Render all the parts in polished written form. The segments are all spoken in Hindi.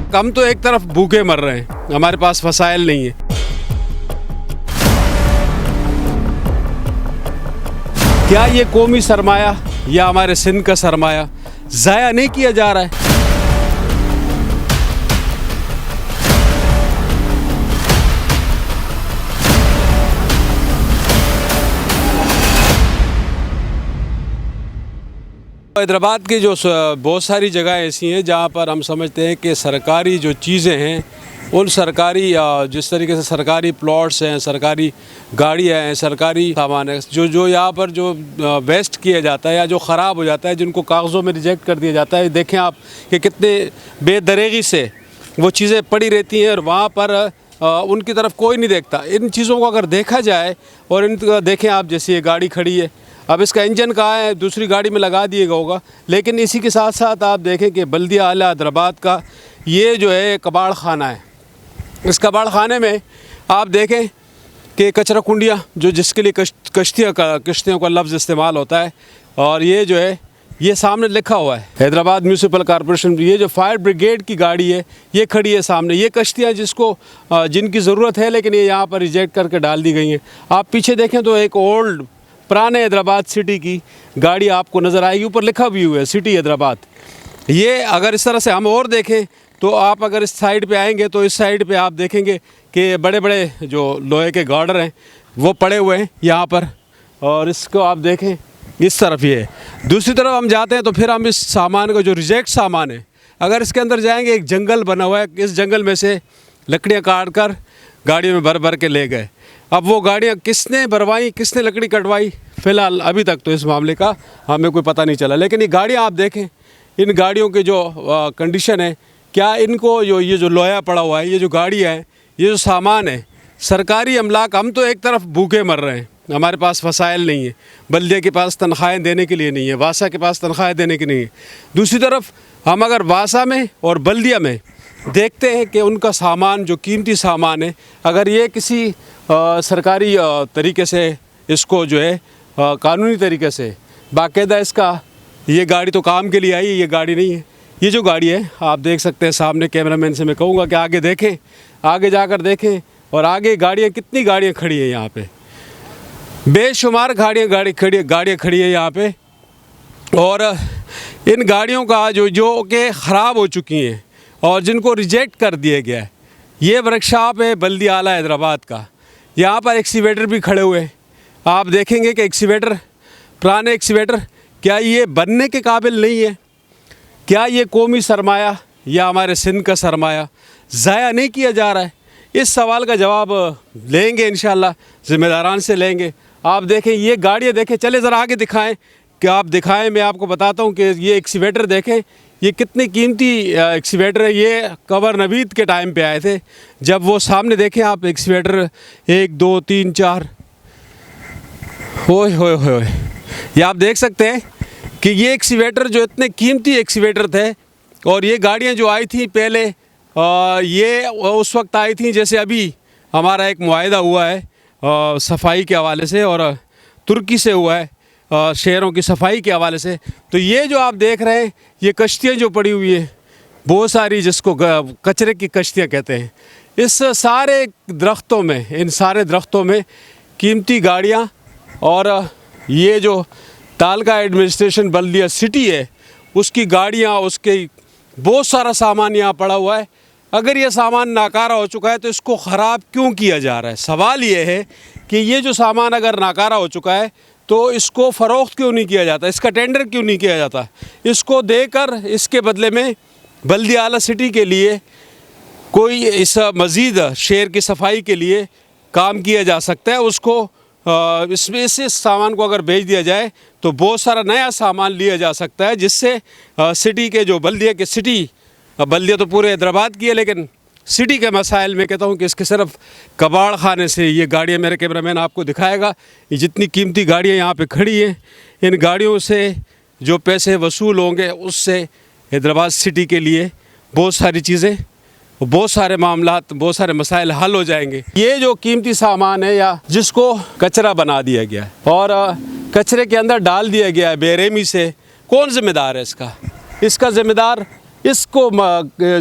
हम तो एक तरफ भूखे मर रहे हैं, हमारे पास वसाइल नहीं है। क्या ये कौमी सरमाया या हमारे सिंध का सरमाया ज़ाया नहीं किया जा रहा है? हैदराबाद की जो बहुत सारी जगह ऐसी हैं जहाँ पर हम समझते हैं कि सरकारी जो चीज़ें हैं, उन सरकारी जिस तरीके से सरकारी प्लॉट्स हैं, सरकारी गाड़ियाँ हैं, सरकारी सामान है, जो यहाँ पर जो वेस्ट किया जाता है या जो ख़राब हो जाता है, जिनको कागज़ों में रिजेक्ट कर दिया जाता है। देखें आप कि कितने बेदरेगी से वो चीज़ें पड़ी रहती हैं और वहाँ पर उनकी तरफ कोई नहीं देखता। इन चीज़ों को अगर देखा जाए और इन देखें आप, जैसे ये गाड़ी खड़ी है, अब इसका इंजन कहाँ है, दूसरी गाड़ी में लगा दिएगा होगा। लेकिन इसी के साथ साथ आप देखें कि बल्दिया आला हैदराबाद का ये जो है कबाड़ खाना है। इस कबाड़ खाने में आप देखें कि कचरा कुंडियाँ, जो जिसके लिए कश्तियों का लफ्ज़ इस्तेमाल होता है, और ये जो है ये सामने लिखा हुआ है हैदराबाद म्यूनसिपल कॉरपोरेशन। ये जो फायर ब्रिगेड की गाड़ी है ये खड़ी है सामने। ये कश्तियाँ जिनकी ज़रूरत है, लेकिन ये यहाँ पर रिजेक्ट करके डाल दी गई हैं। आप पीछे देखें तो एक ओल्ड पुराने हैदराबाद सिटी की गाड़ी आपको नज़र आएगी, ऊपर लिखा भी हुआ है सिटी हैदराबाद। ये अगर इस तरह से हम और देखें तो आप अगर इस साइड पे आएंगे तो इस साइड पे आप देखेंगे कि बड़े बड़े जो लोहे के गार्डर हैं वो पड़े हुए हैं यहाँ पर, और इसको आप देखें इस तरफ ये है। दूसरी तरफ हम जाते हैं तो फिर हम इस सामान का जो रिजेक्ट सामान है, अगर इसके अंदर जाएंगे, एक जंगल बना हुआ है, इस जंगल में से लकड़ियाँ काट कर गाड़ियों में भर भर के ले गए। अब वो गाड़ियाँ किसने भरवाई, किसने लकड़ी कटवाई, फ़िलहाल अभी तक तो इस मामले का हमें कोई पता नहीं चला। लेकिन ये गाड़ियाँ आप देखें, इन गाड़ियों के जो कंडीशन है, क्या इनको ये जो लोहा पड़ा हुआ है, ये जो गाड़ियाँ हैं, ये जो सामान है, सरकारी अमलाक, हम तो एक तरफ भूखे मर रहे हैं, हमारे पास वसाइल नहीं है, बल्दिया के पास तनख्वाहें देने के लिए नहीं है, वासा के पास तनख्वाहें देने की नहीं है। दूसरी तरफ हम अगर वासा में और बल्दिया में देखते हैं कि उनका सामान, जो कीमती सामान है, अगर ये किसी सरकारी तरीके से इसको जो है कानूनी तरीके से बाकायदा, इसका ये गाड़ी तो काम के लिए आई है, ये गाड़ी नहीं है। ये जो गाड़ी है आप देख सकते हैं सामने, कैमरामैन से मैं कहूँगा कि आगे देखें, आगे जाकर देखें, और आगे गाड़ियाँ, कितनी गाड़ियाँ खड़ी हैं यहाँ पे, बेशुमार गाड़ियाँ खड़ी है यहाँ पे। और इन गाड़ियों का जो कि ख़राब हो चुकी हैं और जिनको रिजेक्ट कर दिया गया है, ये वर्कशॉप है बल्दिया आला हैदराबाद का। यहाँ पर एक्सीवेटर भी खड़े हुए हैं। आप देखेंगे कि एक्सीवेटर, पुराने एक्सीवेटर, क्या ये बनने के काबिल नहीं है? क्या ये कौमी सरमाया या हमारे सिंध का सरमाया ज़ाया नहीं किया जा रहा है? इस सवाल का जवाब लेंगे इंशाअल्लाह, ज़िम्मेदारान से लेंगे। आप देखें ये गाड़ियाँ, देखें, चले ज़रा आगे दिखाएं, कि आप दिखाएं, मैं आपको बताता हूँ कि ये एक्सीवेटर देखें, ये कितने कीमती एक्सीवेटर है। ये कवर नवीद के टाइम पे आए थे, जब वो सामने देखें आप एक्सीवेटर 1 2 3 4, होए ये आप देख सकते हैं कि ये एक्सीवेटर जो इतने कीमती एक्सीवेटर थे, और ये गाड़ियाँ जो आई थी पहले, ये उस वक्त आई थी जैसे अभी हमारा एक मुआहिदा हुआ है सफाई के हवाले से, और तुर्की से हुआ है शहरों की सफाई के हवाले से। तो ये जो आप देख रहे हैं, ये कश्तियाँ जो पड़ी हुई है बहुत सारी, जिसको कचरे की कश्तियाँ कहते हैं, इस सारे दरख्तों में, इन सारे दरख्तों में कीमती गाड़ियाँ, और ये जो तालका एडमिनिस्ट्रेशन बल्दिया सिटी है उसकी गाड़ियाँ, उसके बहुत सारा सामान यहाँ पड़ा हुआ है। अगर ये सामान नाकारा हो चुका है तो इसको ख़राब क्यों किया जा रहा है? सवाल ये है कि ये जो सामान अगर नाकारा हो चुका है तो इसको फ़रोख्त क्यों नहीं किया जाता, इसका टेंडर क्यों नहीं किया जाता? इसको देकर इसके बदले में बल्दिया आला सिटी के लिए कोई इस मज़ीद शहर की सफाई के लिए काम किया जा सकता है। उसको इसमें इस सामान को अगर भेज दिया जाए तो बहुत सारा नया सामान लिया जा सकता है, जिससे सिटी के जो बल्दिया के सिटी, बल्दिया तो पूरे हैदराबाद की है, लेकिन सिटी के मसाइल में कहता हूँ कि इसके सिर्फ कबाड़ खाने से ये गाड़ियाँ, मेरे कैमरामैन आपको दिखाएगा, ये जितनी कीमती गाड़ियाँ यहाँ पे खड़ी हैं, इन गाड़ियों से जो पैसे वसूल होंगे उससे हैदराबाद सिटी के लिए बहुत सारी चीज़ें, बहुत सारे मामलात, बहुत सारे मसाइल हल हो जाएंगे। ये जो कीमती सामान है या जिसको कचरा बना दिया गया है और कचरे के अंदर डाल दिया गया है बेरहमी से, कौन ज़िम्मेदार है इसका? इसका ज़िम्मेदार इसको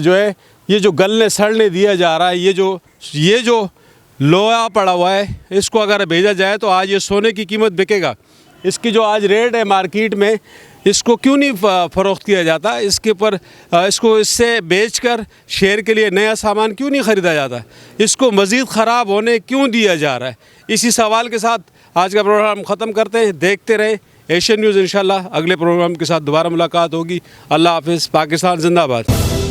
जो है ये जो गलने सड़ने दिया जा रहा है, ये जो लोहा पड़ा हुआ है, इसको अगर भेजा जाए तो आज ये सोने की कीमत बिकेगा। इसकी जो आज रेट है मार्केट में, इसको क्यों नहीं फ़रोख्त किया जाता? इसके ऊपर इसको इससे बेचकर शहर के लिए नया सामान क्यों नहीं ख़रीदा जाता? इसको मज़ीद ख़राब होने क्यों दिया जा रहा है? इसी सवाल के साथ आज का प्रोग्राम ख़त्म करते हैं। देखते रहें एशियन न्यूज़। इंशाल्लाह अगले प्रोग्राम के साथ दोबारा मुलाकात होगी। अल्लाह हाफ़िज़। पाकिस्तान जिंदाबाद।